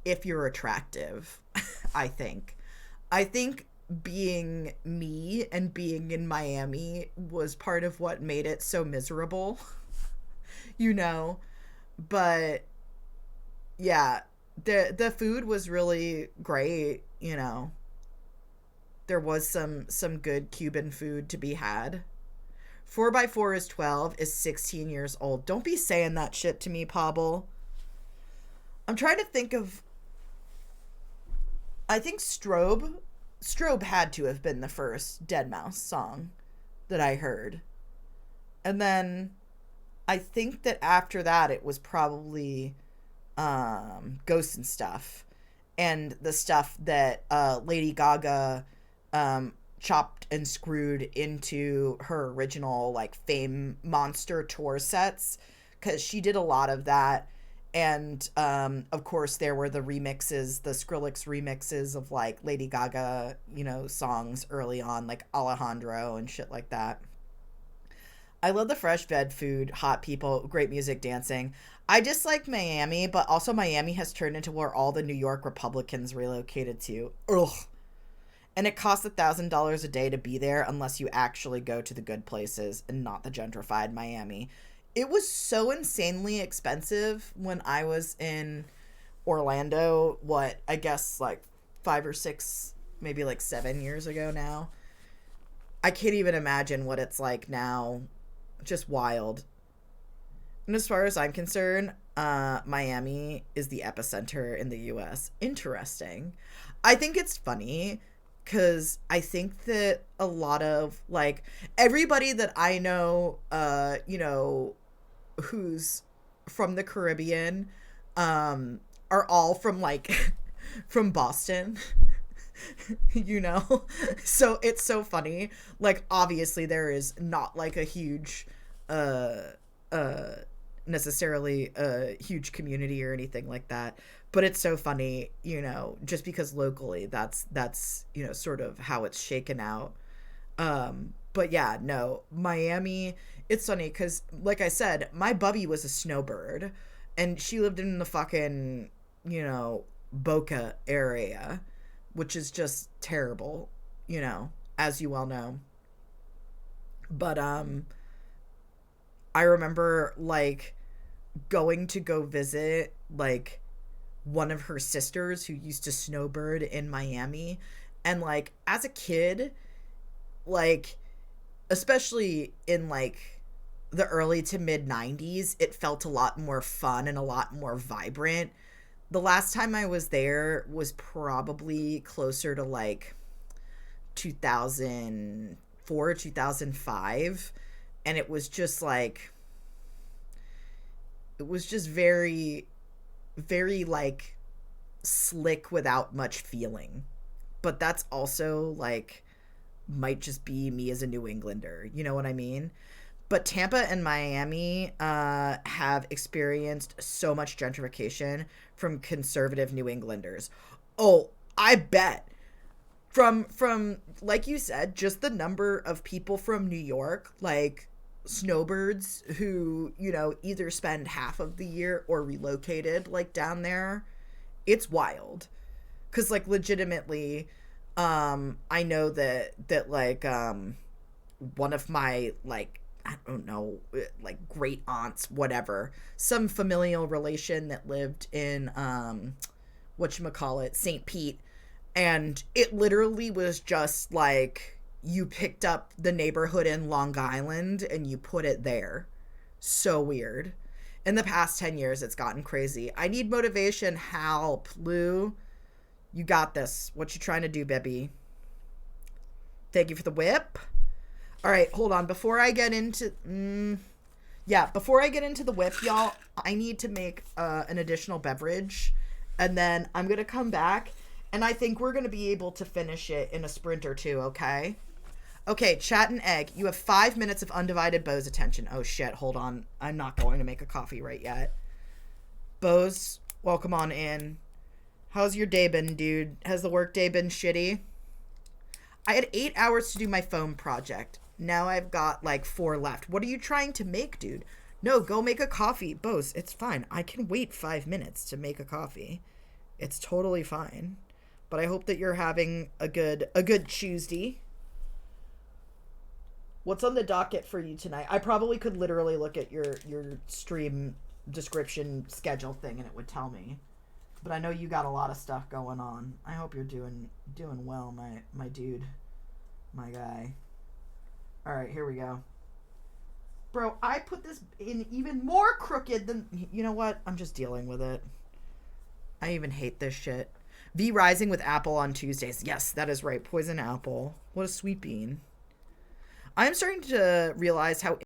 if you're attractive. I think. I think being me and being in Miami was part of what made it so miserable, you know. But yeah, the food was really great, you know. There was some good Cuban food to be had. 4 by 4 is 12 is 16 years old. Don't be saying that shit to me, Pablo. I'm trying to think of, I think Strobe had to have been the first Dead Mouse song that I heard. And then I think that after that it was probably Ghosts and Stuff, and the stuff that Lady Gaga chopped and screwed into her original like Fame Monster tour sets, because she did a lot of that. And of course there were the remixes, the Skrillex remixes of like Lady Gaga, you know, songs early on, like Alejandro and shit like that. I love the fresh veg food, hot people, great music, dancing. I dislike Miami, but also Miami has turned into where all the New York Republicans relocated to. Ugh. And it costs $1,000 a day to be there unless you actually go to the good places and not the gentrified Miami. It was so insanely expensive when I was in Orlando, what, I guess like 5 or 6, maybe like 7 years ago now. I can't even imagine what it's like now. Just wild. And as far as I'm concerned, Miami is the epicenter in the US. Interesting. I think it's funny because I think that a lot of like everybody that I know, you know, who's from the Caribbean, are all from like from Boston. You know. So it's so funny. Like obviously there is not like a huge uh uh necessarily a huge community or anything like that, but it's so funny, you know, just because locally that's you know sort of how it's shaken out. But yeah, no, Miami, it's funny because like I said, my bubby was a snowbird and she lived in the fucking, you know, Boca area, which is just terrible, you know, as you well know. But I remember like going to go visit like one of her sisters who used to snowbird in Miami, and like as a kid, like especially in like the early to mid 90s, it felt a lot more fun and a lot more vibrant. The last time I was there was probably closer to like 2004, 2005, and it was just like it was just very very like slick without much feeling. But that's also like might just be me as a New Englander, you know what I mean? But Tampa and Miami have experienced so much gentrification from conservative New Englanders. Oh, I bet. From like you said, just the number of people from New York, like snowbirds who, you know, either spend half of the year or relocated like down there, it's wild. Cuz like legitimately I know that like one of my like I don't know, like great aunts, whatever, some familial relation that lived in whatchamacallit, St. Pete, and it literally was just like you picked up the neighborhood in Long Island and you put it there. So weird. In the past 10 years, it's gotten crazy. I need motivation. Help, Lou. You got this. What you trying to do, baby? Thank you for the whip. All right, hold on. Before I get into... before I get into the whip, y'all, I need to make an additional beverage. And then I'm going to come back. And I think we're going to be able to finish it in a sprint or two, okay? Okay, Chat and Egg, you have 5 minutes of undivided Bose attention. Oh, shit, hold on. I'm not going to make a coffee right yet. Bose, welcome on in. How's your day been, dude? Has the work day been shitty? I had 8 hours to do my foam project. Now I've got like 4 left. What are you trying to make, dude? No, go make a coffee. Bose, it's fine. I can wait 5 minutes to make a coffee. It's totally fine. But I hope that you're having a good Tuesday. What's on the docket for you tonight? I probably could literally look at your stream description schedule thing and it would tell me. But I know you got a lot of stuff going on. I hope you're doing well, my dude. My guy. All right, here we go. Bro, I put this in even more crooked than... You know what? I'm just dealing with it. I even hate this shit. V Rising with Apple on Tuesdays. Yes, that is right. Poison Apple. What a sweet bean. I'm starting to realize how